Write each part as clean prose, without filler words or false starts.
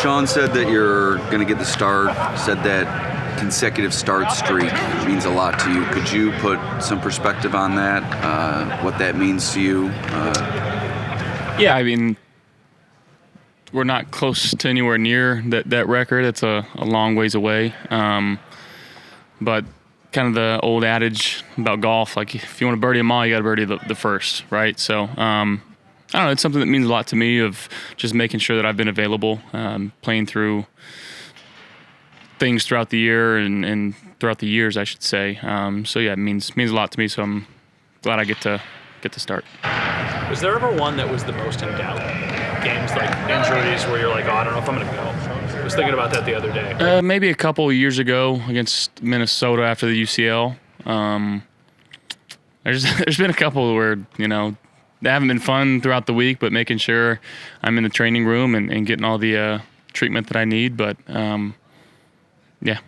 Sean said that you're going to get the start, said that consecutive start streak means a lot to you. Could you put some perspective on that, what that means to you? Yeah, I mean, we're not close to anywhere near that record. It's a long ways away. But kind of the old adage about golf, like if you want to birdie them all, you got to birdie the first, right? So I don't know, it's something that means a lot to me, of just making sure that I've been available, playing through things throughout the year and throughout the years, I should say. So yeah, it means a lot to me. So I'm glad I get to start. Was there ever one that was the most in doubt? Games like injuries where you're like, oh, I don't know if I'm going to go. I was thinking about that the other day. Maybe a couple of years ago against Minnesota after the UCL. There's been a couple where, they haven't been fun throughout the week, but making sure I'm in the training room and getting all the treatment that I need. But, yeah. We've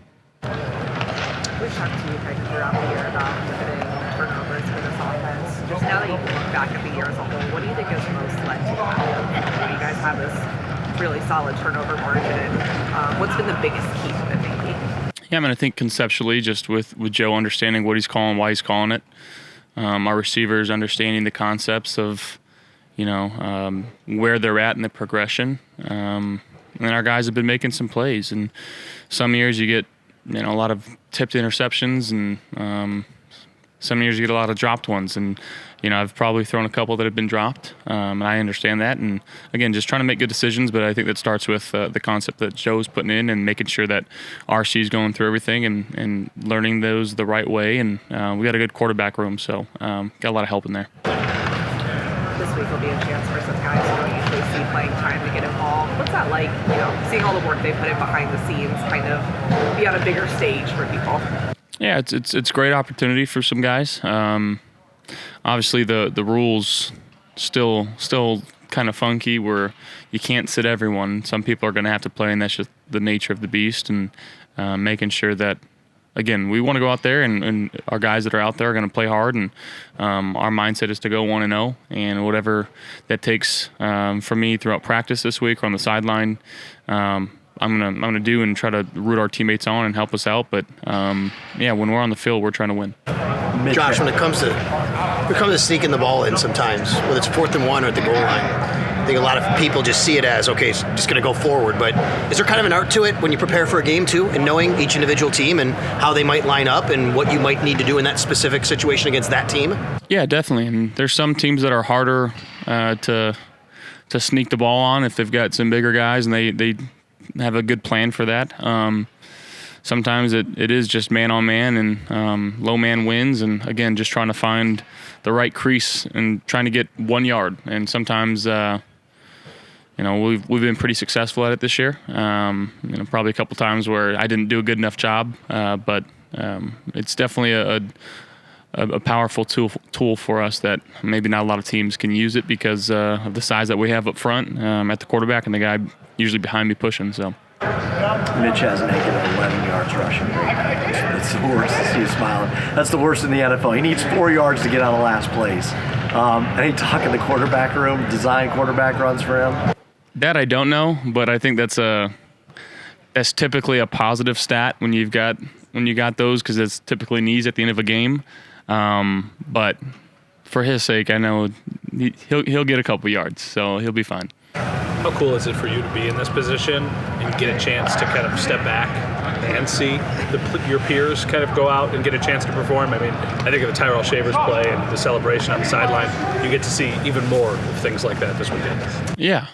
talked to you kind of throughout the year about limiting turnovers for this offense. Just now that you look back at the year as a whole, what do you think has most led to that? You guys have this really solid turnover margin. What's been the biggest key to it, maybe? Yeah, I mean, I think conceptually, just with Joe understanding what he's calling, why he's calling it, our receivers understanding the concepts of, where they're at in the progression. And our guys have been making some plays. And some years you get, a lot of tipped interceptions, and some years you get a lot of dropped ones. And, I've probably thrown a couple that have been dropped, and I understand that. And, again, just trying to make good decisions, but I think that starts with the concept that Joe's putting in and making sure that RC's going through everything and learning those the right way. And we got a good quarterback room, so got a lot of help in there. This week will be a chance for some guys who don't usually see playing time to get involved. What's that like, seeing all the work they put in behind the scenes, kind of be on a bigger stage for people? Yeah, it's a great opportunity for some guys. Obviously, the rules still kind of funky, where you can't sit everyone. Some people are going to have to play, and that's just the nature of the beast. And making sure that, again, we want to go out there, and our guys that are out there are going to play hard. And our mindset is to go 1-0, and whatever that takes for me throughout practice this week or on the sideline, I'm gonna do and try to root our teammates on and help us out. But yeah, when we're on the field, we're trying to win. Josh, when it comes to sneaking the ball in sometimes, whether it's 4th and 1 or at the goal line, I think a lot of people just see it as, okay, it's just going to go forward. But is there kind of an art to it when you prepare for a game too, and knowing each individual team and how they might line up and what you might need to do in that specific situation against that team? Yeah, definitely. And there's some teams that are harder to sneak the ball on if they've got some bigger guys and they have a good plan for that. Sometimes it is just man on man, and low man wins. And again, just trying to find the right crease and trying to get 1 yard. And sometimes, we've been pretty successful at it this year. Probably a couple times where I didn't do a good enough job, but it's definitely a powerful tool for us that maybe not a lot of teams can use it because of the size that we have up front at the quarterback and the guy usually behind me pushing. So. Mitch has a negative 11 yards rushing rate. It's the worst to see you smiling. That's the worst in the NFL. He needs 4 yards to get out of last place. Any talk in the quarterback room, design quarterback runs for him? That I don't know, but I think that's typically a positive stat when you got those, because it's typically knees at the end of a game. But for his sake, I know he'll get a couple yards, so he'll be fine. How cool is it for you to be in this position and get a chance to kind of step back and see your peers kind of go out and get a chance to perform? I mean, I think of the Tyrell Shavers play and the celebration on the sideline. You get to see even more of things like that this weekend. Yeah.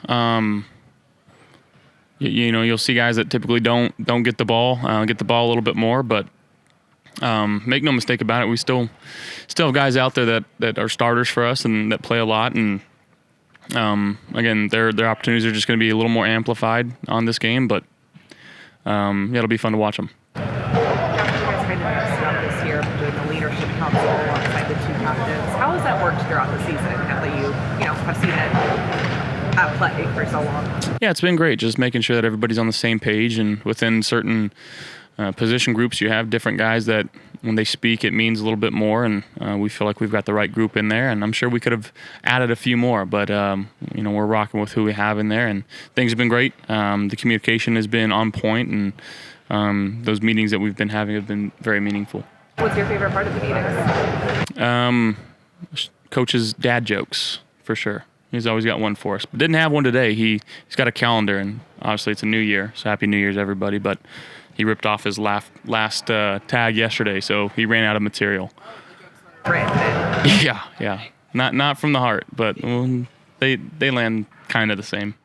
You'll see guys that typically don't get the ball a little bit more, but make no mistake about it, we still have guys out there that are starters for us and that play a lot. And again, their opportunities are just going to be a little more amplified on this game, but it'll be fun to watch them. You guys kind of mixed up this year doing the leadership council alongside the two captains. How has that worked throughout the season now that you have seen it at play for so long? Yeah, it's been great, just making sure that everybody's on the same page and within certain position groups, you have different guys that when they speak, it means a little bit more, and we feel like we've got the right group in there, and I'm sure we could have added a few more, but we're rocking with who we have in there, and things have been great. The communication has been on point, and those meetings that we've been having have been very meaningful. What's your favorite part of the meetings? Coach's dad jokes, for sure. He's always got one for us. But didn't have one today. He's got a calendar, and obviously it's a new year, so Happy New Year's, everybody. But he ripped off his last tag yesterday, so he ran out of material. Brandon. Yeah. Not from the heart, but they land kind of the same.